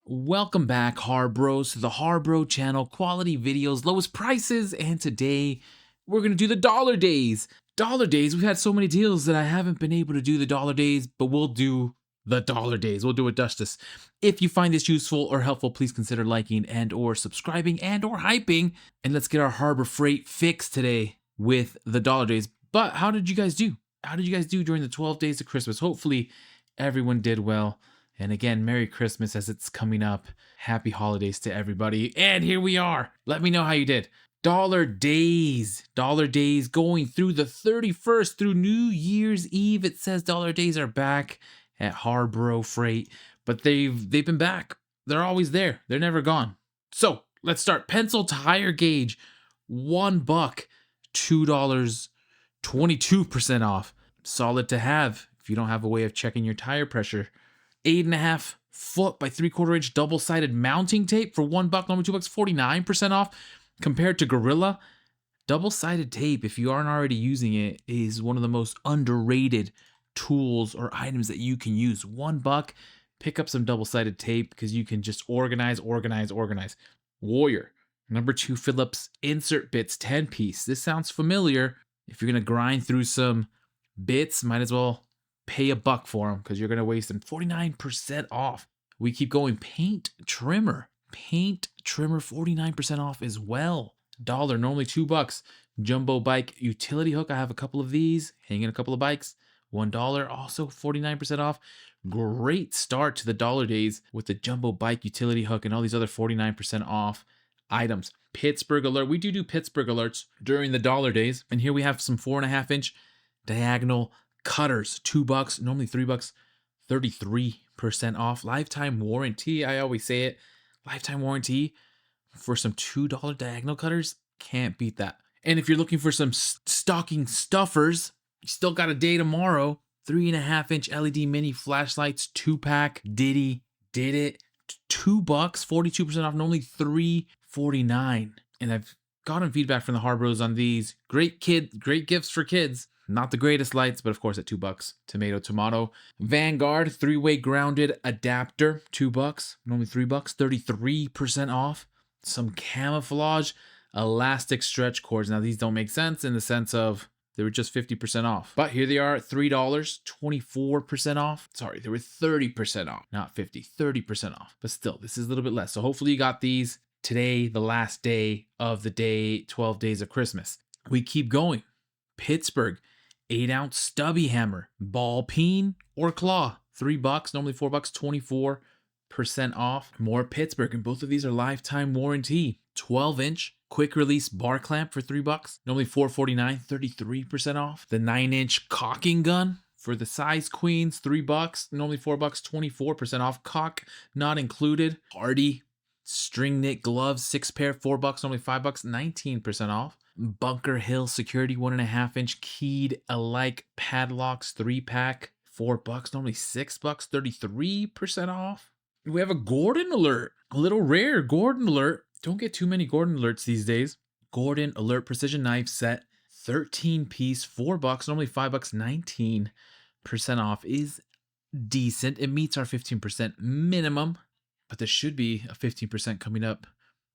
Welcome back, Harbros, to the Harbro channel. Quality videos, lowest prices, and today we're gonna do the dollar days. Dollar days, we've had so many deals that I haven't been able to do the dollar days, but we'll do the dollar days. We'll do it justice. If you find this useful or helpful, please consider liking and or subscribing and or hyping. And let's get our Harbor Freight fixed today with the dollar days. But how did you guys do? How did you guys do during the 12 days of Christmas? Hopefully everyone did well. And again, Merry Christmas as it's coming up. Happy holidays to everybody. And here we are. Let me know how you did. Dollar days going through the 31st through New Year's Eve. It says dollar days are back at Harbro Freight, but they've been back. They're always there. They're never gone. So let's start. Pencil tire gauge, $1, $2, 22% off. Solid to have if you don't have a way of checking your tire pressure. 8.5 foot by 3/4 inch double-sided mounting tape for $1, normally $2, 49% off. Compared to Gorilla, double-sided tape, if you aren't already using it, is one of the most underrated tools or items that you can use. $1, pick up some double-sided tape because you can just organize. Warrior, number 2 Phillips insert bits, 10-piece. This sounds familiar. If you're gonna grind through some bits, might as well pay $1 for them because you're going to waste them. 49% off. We keep going. Paint trimmer, 49% off as well. $1, normally $2. Jumbo bike utility hook. I have a couple of these, hanging a couple of bikes. $1, also 49% off. Great start to the dollar days with the jumbo bike utility hook and all these other 49% off items. Pittsburgh alert. We do Pittsburgh alerts during the dollar days. And here we have some 4.5 inch diagonal cutters, $2, normally $3, 33% off. Lifetime warranty. I always say it. Lifetime warranty for some $2 diagonal cutters. Can't beat that. And if you're looking for some stocking stuffers, you still got a day tomorrow. 3.5 inch LED mini flashlights, 2-pack. Did it. $2, 42% off, normally $3.49. And I've gotten feedback from the Harbros on these. Great gifts for kids. Not the greatest lights, but of course at $2. Tomato. Vanguard 3-way grounded adapter, $2, normally $3, 33% off. Some camouflage elastic stretch cords. Now these don't make sense in the sense of they were just 50% off. But here they are at $3, 24% off. Sorry, they were 30% off, not 50, 30% off. But still, this is a little bit less. So hopefully you got these today, the last day of the day, 12 days of Christmas. We keep going. Pittsburgh 8-ounce stubby hammer, ball peen or claw, $3, normally $4, 24% off. More Pittsburgh, and both of these are lifetime warranty. 12-inch quick release bar clamp for $3, normally $4.49, 33% off. The 9-inch caulking gun for the size queens, $3, normally $4, 24% off. Caulk not included. Hardy string knit gloves, 6 pair, $4, normally $5, 19% off. Bunker Hill security 1.5 inch keyed alike padlocks, 3-pack, $4, normally $6, 33% off. We have a Gordon alert, a little rare Gordon alert. Don't get too many Gordon alerts these days. Gordon alert precision knife set, 13-piece, $4, normally $5, 19% off is decent. It meets our 15% minimum, but there should be a 15% coming up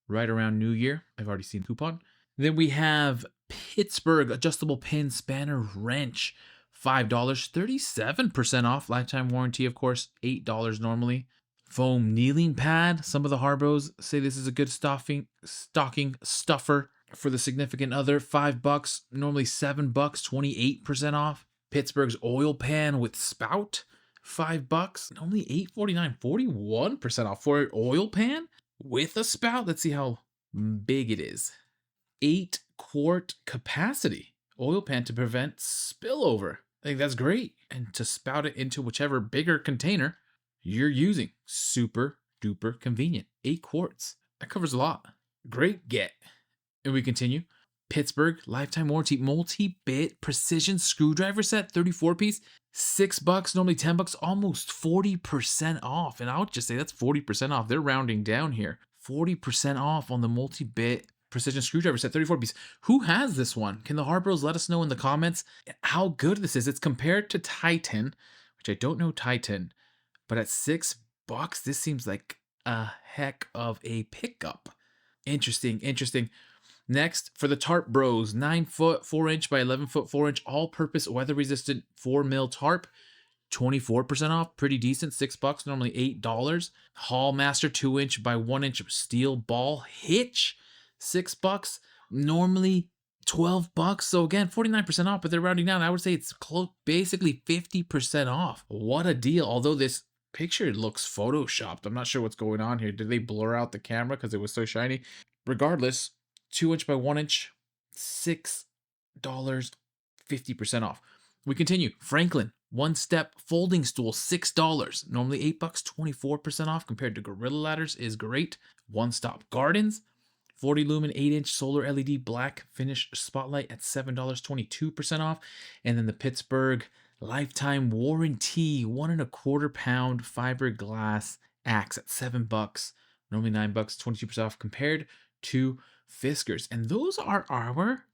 right around New Year. I've already seen the coupon. Then we have Pittsburgh adjustable pin spanner wrench, $5, 37% off. Lifetime warranty, of course, $8 normally. Foam kneeling pad. Some of the Harbros say this is a good stocking stuffer for the significant other. $5, normally $7, 28% off. Pittsburgh's oil pan with spout, $5, only $8.49, 41% off for an oil pan with a spout. Let's see how big it is. 8-quart capacity oil pan to prevent spillover. I think that's great. And to spout it into whichever bigger container you're using. Super duper convenient. 8 quarts. That covers a lot. Great get. And we continue. Pittsburgh lifetime warranty multi-bit precision screwdriver set, 34-piece, $6, normally $10, almost 40% off. And I would just say that's 40% off. They're rounding down here. 40% off on the multi-bit precision screwdriver set, 34-piece. Who has this one? Can the Harbros let us know in the comments how good this is? It's compared to Titan, which I don't know Titan, but at $6, this seems like a heck of a pickup. Interesting, interesting. Next, for the Tarp Bros, 9 foot 4 inch by 11 foot 4 inch all purpose weather resistant 4 mil tarp, 24% off. Pretty decent. $6, normally $8. Hall Master 2 inch by 1 inch steel ball hitch, $6, normally $12. So again, 49% off, but they're rounding down. I would say it's close, basically 50% off. What a deal. Although this picture looks photoshopped. I'm not sure what's going on here. Did they blur out the camera because it was so shiny? Regardless, 2 inch by 1 inch, $6, 50% off. We continue. Franklin, one step folding stool, $6. Normally $8, 24% off compared to Gorilla Ladders is great. One Stop Gardens, 40 lumen 8-inch solar LED black finish spotlight at $7, 22% off. And then the Pittsburgh lifetime warranty 1.25 pound fiberglass axe at $7, normally $9, 22% off compared to Fiskars. And those are our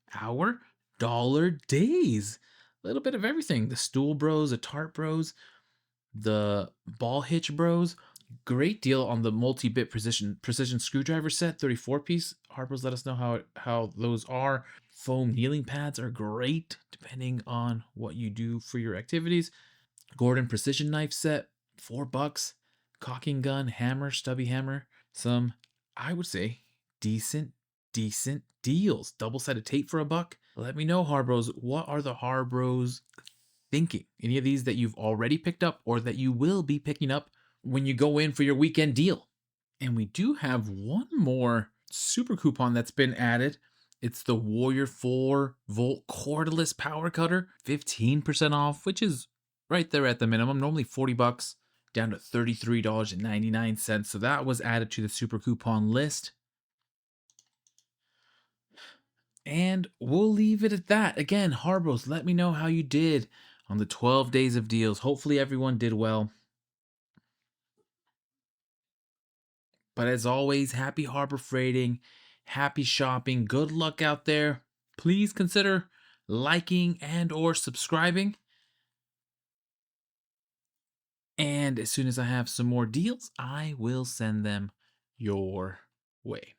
dollar days. A little bit of everything. The stool bros, the tarp bros, the ball hitch bros. Great deal on the multi-bit precision screwdriver set, 34-piece. Harbros, let us know how those are. Foam kneeling pads are great depending on what you do for your activities. Gordon precision knife set, $4. Caulking gun, hammer, stubby hammer. Some, I would say, decent deals. Double-sided tape for $1. Let me know, Harbros, what are the Harbros thinking? Any of these that you've already picked up or that you will be picking up when you go in for your weekend deal? And we do have one more super coupon that's been added. It's the Warrior 4-volt cordless power cutter, 15% off, which is right there at the minimum. Normally $40, down to $33.99. So that was added to the super coupon list. And we'll leave it at that. Again, Harbros, let me know how you did on the 12 days of deals. Hopefully everyone did well. But as always, happy harbor freighting, happy shopping, good luck out there. Please consider liking and or subscribing. And as soon as I have some more deals, I will send them your way.